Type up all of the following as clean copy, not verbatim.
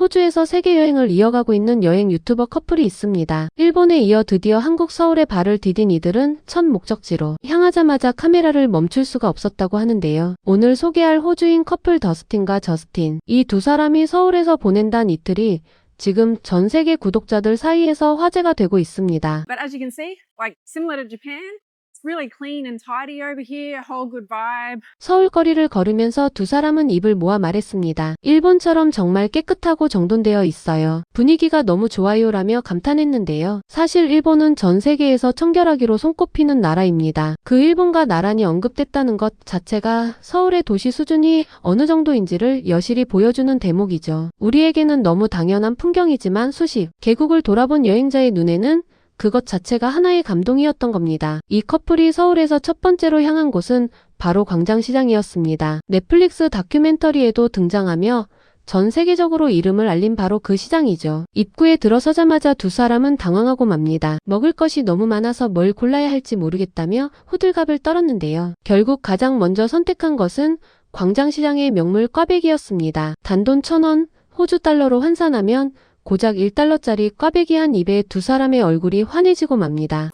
호주에서 세계 여행을 이어가고 있는 여행 유튜버 커플이 있습니다. 일본에 이어 드디어 한국 서울에 발을 디딘 이들은 첫 목적지로 향하자마자 카메라를 멈출 수가 없었다고 하는데요. 오늘 소개할 호주인 커플 더스틴과 저스틴, 이 두 사람이 서울에서 보낸다는 이틀이 지금 전 세계 구독자들 사이에서 화제가 되고 있습니다. But as you can see, like similar to Japan, it's really clean and tidy over here, whole good vibe. 서울 거리를 걸으면서 두 사람은 입을 모아 말했습니다. 일본처럼 정말 깨끗하고 정돈되어 있어요. 분위기가 너무 좋아요라며 감탄했는데요. 사실 일본은 전 세계에서 청결하기로 손꼽히는 나라입니다. 그 일본과 나란히 언급됐다는 것 자체가 서울의 도시 수준이 어느 정도인지를 여실히 보여주는 대목이죠. 우리에게는 너무 당연한 풍경이지만 수십 개국을 돌아본 여행자의 눈에는 그것 자체가 하나의 감동이었던 겁니다. 이 커플이 서울에서 첫 번째로 향한 곳은 바로 광장시장이었습니다. 넷플릭스 다큐멘터리에도 등장하며 전 세계적으로 이름을 알린 바로 그 시장이죠. 입구에 들어서자마자 두 사람은 당황하고 맙니다. 먹을 것이 너무 많아서 뭘 골라야 할지 모르겠다며 호들갑을 떨었는데요. 결국 가장 먼저 선택한 것은 광장시장의 명물 꽈배기였습니다. 단돈 1,000원, 호주 달러로 환산하면 고작 1달러짜리 꽈배기 한 입에 두 사람의 얼굴이 환해지고 맙니다.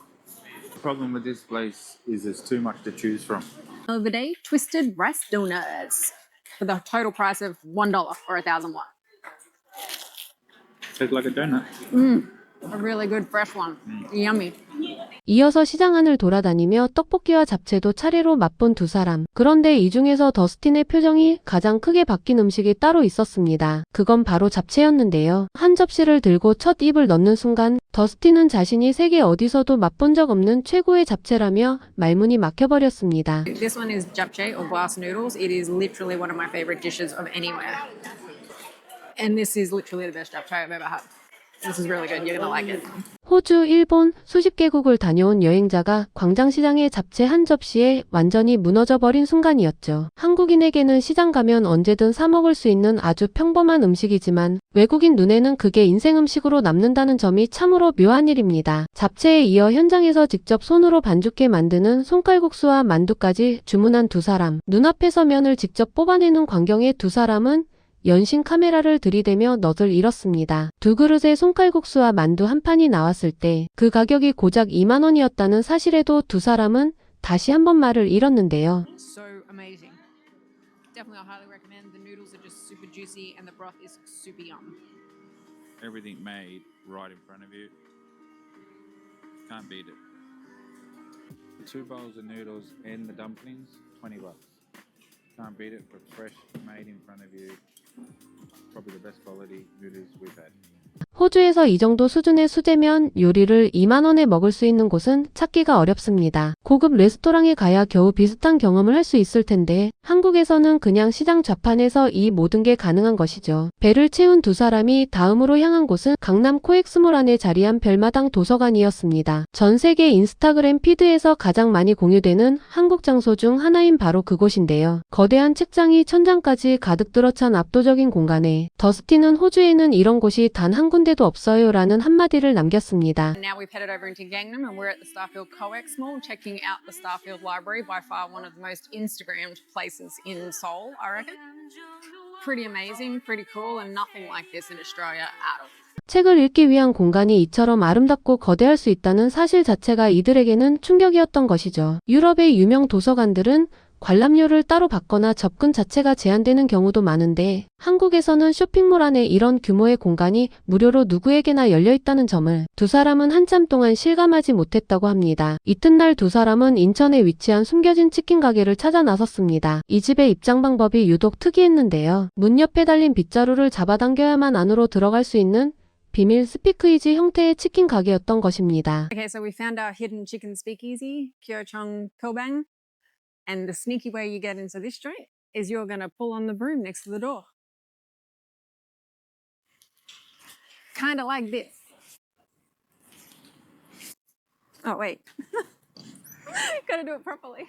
The problem with this place is there's too much to choose from. Over day, twisted rice donuts for the total price of $1 or 1,000 won. Tastes like a donut. A really good fresh one. Yummy. 이어서 시장 안을 돌아다니며 떡볶이와 잡채도 차례로 맛본 두 사람. 그런데 이 중에서 더스틴의 표정이 가장 크게 바뀐 음식이 따로 있었습니다. 그건 바로 잡채였는데요. 한 접시를 들고 첫 입을 넣는 순간 더스틴은 자신이 세계 어디서도 맛본 적 없는 최고의 잡채라며 말문이 막혀버렸습니다. This one is japchae or glass noodles. It is literally one of my favorite dishes of anywhere. And this is literally the best japchae I've ever had. This is really good. You're gonna like it. 호주, 일본 수십 개국을 다녀온 여행자가 광장시장의 잡채 한 접시에 완전히 무너져버린 순간이었죠. 한국인에게는 시장 가면 언제든 사 먹을 수 있는 아주 평범한 음식이지만 외국인 눈에는 그게 인생 음식으로 남는다는 점이 참으로 묘한 일입니다. 잡채에 이어 현장에서 직접 손으로 반죽해 만드는 손칼국수와 만두까지 주문한 두 사람. 눈앞에서 면을 직접 뽑아내는 광경에 두 사람은 연신 카메라를 들이대며 넋을 잃었습니다. 두 그릇의 손칼국수와 만두 한 판이 나왔을 때 그 가격이 고작 2만 원이었다는 사실에도 두 사람은 다시 한번 말을 잃었는데요. So amazing. Definitely I highly recommend. The noodles are just super juicy and the broth is super yum. Everything made right in front of you. Can't beat it. 2 bowls of noodles and the dumplings, $20. Can't beat it for fresh, made in front of you. Probably the best quality noodles we've had. 호주에서 이 정도 수준의 수제면 요리를 2만 원에 먹을 수 있는 곳은 찾기가 어렵습니다. 고급 레스토랑에 가야 겨우 비슷한 경험을 할 수 있을 텐데 한국에서는 그냥 시장 좌판에서 이 모든 게 가능한 것이죠. 배를 채운 두 사람이 다음으로 향한 곳은 강남 코엑스몰 안에 자리한 별마당 도서관이었습니다. 전 세계 인스타그램 피드에서 가장 많이 공유되는 한국 장소 중 하나인 바로 그곳인데요. 거대한 책장이 천장까지 가득 들어찬 압도적인 공간에 더스틴은 호주에는 이런 곳이 단 한 군데도 없어요 라는 한마디를 남겼습니다. Now we've headed over into Gangnam and we're at the Starfield COEX Mall checking out the Starfield Library, by far one of the most Instagrammed places in Seoul, I reckon. Pretty amazing, pretty cool, and nothing like this in Australia at all. 책을 읽기 위한 공간이 이처럼 아름답고 거대할 수 있다는 사실 자체가 이들에게는 충격이었던 것이죠. 유럽의 유명 도서관들은 관람료를 따로 받거나 접근 자체가 제한되는 경우도 많은데 한국에서는 쇼핑몰 안에 이런 규모의 공간이 무료로 누구에게나 열려있다는 점을 두 사람은 한참 동안 실감하지 못했다고 합니다. 이튿날 두 사람은 인천에 위치한 숨겨진 치킨 가게를 찾아 나섰습니다. 이 집의 입장 방법이 유독 특이했는데요. 문 옆에 달린 빗자루를 잡아당겨야만 안으로 들어갈 수 있는 비밀 스피크이지 형태의 치킨 가게였던 것입니다. Okay, so we found our hidden chicken speakeasy, Kyochong Kobang. And the sneaky way you get into this joint is you're going to pull on the broom next to the door. Kind of like this. Oh, wait. Got to do it properly.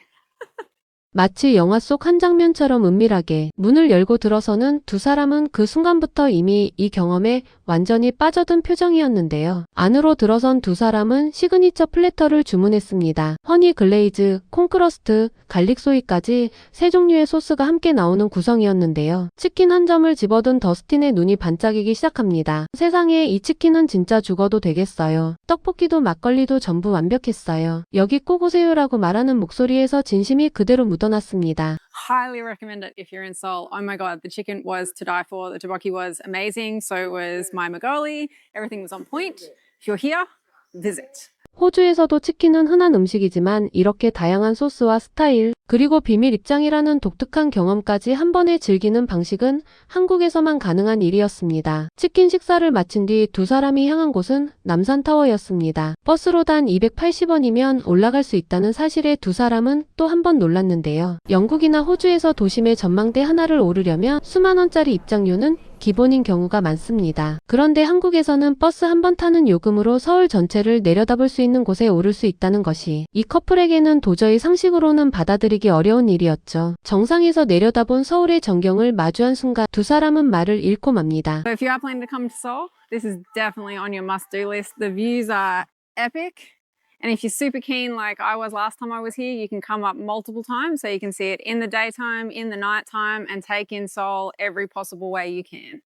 마치 영화 속 한 장면처럼 은밀하게 문을 열고 들어서는 두 사람은 그 순간부터 이미 이 경험에 완전히 빠져든 표정이었는데요. 안으로 들어선 두 사람은 시그니처 플래터를 주문했습니다. 허니 글레이즈, 콘크러스트, 갈릭소이까지 세 종류의 소스가 함께 나오는 구성이었는데요. 치킨 한 점을 집어든 더스틴의 눈이 반짝이기 시작합니다. 세상에, 이 치킨은 진짜 죽어도 되겠어요. 떡볶이도 막걸리도 전부 완벽했어요. 여기 꼭 오세요라고 말하는 목소리에서 진심이 그대로 묻어났습니다. Highly recommend it if you're in Seoul. Oh my god, the chicken was to die for. The tteokbokki was amazing. So was my magoli. Everything was on point. If you're here, visit. 호주에서도 치킨은 흔한 음식이지만 이렇게 다양한 소스와 스타일, 그리고 비밀 입장이라는 독특한 경험까지 한 번에 즐기는 방식은 한국에서만 가능한 일이었습니다. 치킨 식사를 마친 뒤 두 사람이 향한 곳은 남산타워였습니다. 버스로 단 280원이면 올라갈 수 있다는 사실에 두 사람은 또 한 번 놀랐는데요. 영국이나 호주에서 도심의 전망대 하나를 오르려면 수만 원짜리 입장료는 기본인 경우가 많습니다. 그런데 한국에서는 버스 한 번 타는 요금으로 서울 전체를 내려다볼 수 있는 곳에 오를 수 있다는 것이 이 커플에게는 도저히 상식으로는 받아들이기 어려운 일이었죠. 정상에서 내려다본 서울의 전경을 마주한 순간 두 사람은 말을 잃고 맙니다. So if you are planning to come to Seoul, this is definitely on your must-do list. The views are epic. And if you're super keen, like I was last time I was here, you can come up multiple times so you can see it in the daytime, in the nighttime, and take in Seoul every possible way you can.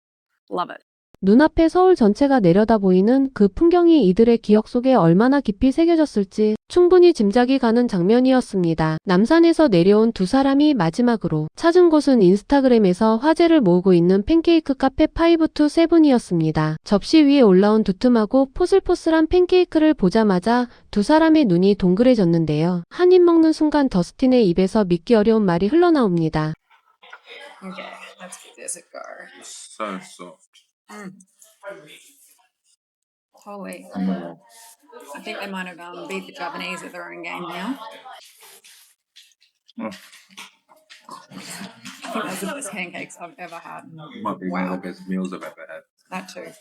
Love it. 눈앞에 서울 전체가 내려다 보이는 그 풍경이 이들의 기억 속에 얼마나 깊이 새겨졌을지 충분히 짐작이 가는 장면이었습니다. 남산에서 내려온 두 사람이 마지막으로 찾은 곳은 인스타그램에서 화제를 모으고 있는 팬케이크 카페 5-7이었습니다. 접시 위에 올라온 두툼하고 포슬포슬한 팬케이크를 보자마자 두 사람의 눈이 동그래졌는데요. 한 입 먹는 순간 더스틴의 입에서 믿기 어려운 말이 흘러나옵니다. Okay, let's give this a go. So soft. Holy. I think they might have beat the Japanese at their own game now. Oh, I think that's the best pancakes I've ever had. might be one Wow. of the best meals I've ever had. That too.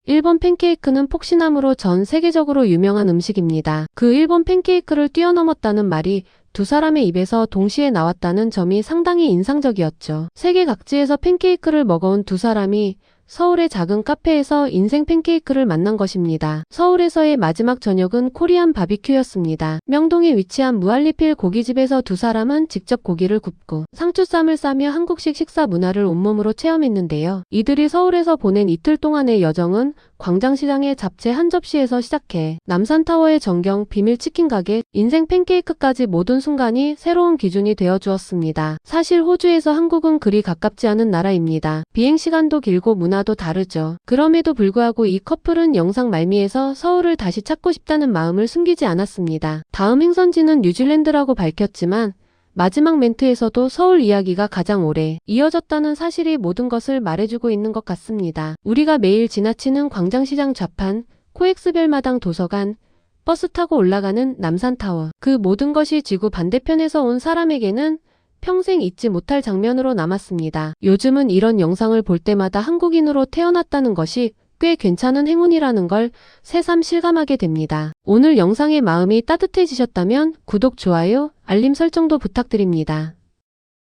일본 팬케이크는 폭신함으로 전 세계적으로 유명한 음식입니다. 그 일본 팬케이크를 뛰어넘었다는 말이 두 사람의 입에서 동시에 나왔다는 점이 상당히 인상적이었죠. 세계 각지에서 팬케이크를 먹어온 두 사람이 서울의 작은 카페에서 인생 팬케이크를 만난 것입니다. 서울에서의 마지막 저녁은 코리안 바비큐였습니다. 명동에 위치한 무알리필 고깃집에서 두 사람은 직접 고기를 굽고 상추쌈을 싸며 한국식 식사 문화를 온몸으로 체험했는데요. 이들이 서울에서 보낸 이틀 동안의 여정은 광장시장의 잡채 한 접시에서 시작해 남산타워의 전경, 비밀 치킨 가게, 인생 팬케이크까지 모든 순간이 새로운 기준이 되어 주었습니다. 사실 호주에서 한국은 그리 가깝지 않은 나라입니다. 비행시간도 길고 문화도 다르죠. 그럼에도 불구하고 이 커플은 영상 말미에서 서울을 다시 찾고 싶다는 마음을 숨기지 않았습니다. 다음 행선지는 뉴질랜드라고 밝혔지만 마지막 멘트에서도 서울 이야기가 가장 오래 이어졌다는 사실이 모든 것을 말해주고 있는 것 같습니다. 우리가 매일 지나치는 광장시장 좌판, 코엑스별마당 도서관, 버스 타고 올라가는 남산타워, 그 모든 것이 지구 반대편에서 온 사람에게는 평생 잊지 못할 장면으로 남았습니다. 요즘은 이런 영상을 볼 때마다 한국인으로 태어났다는 것이 꽤 괜찮은 행운이라는 걸 새삼 실감하게 됩니다. 오늘 영상의 마음이 따뜻해지셨다면 구독, 좋아요, 알림 설정도 부탁드립니다.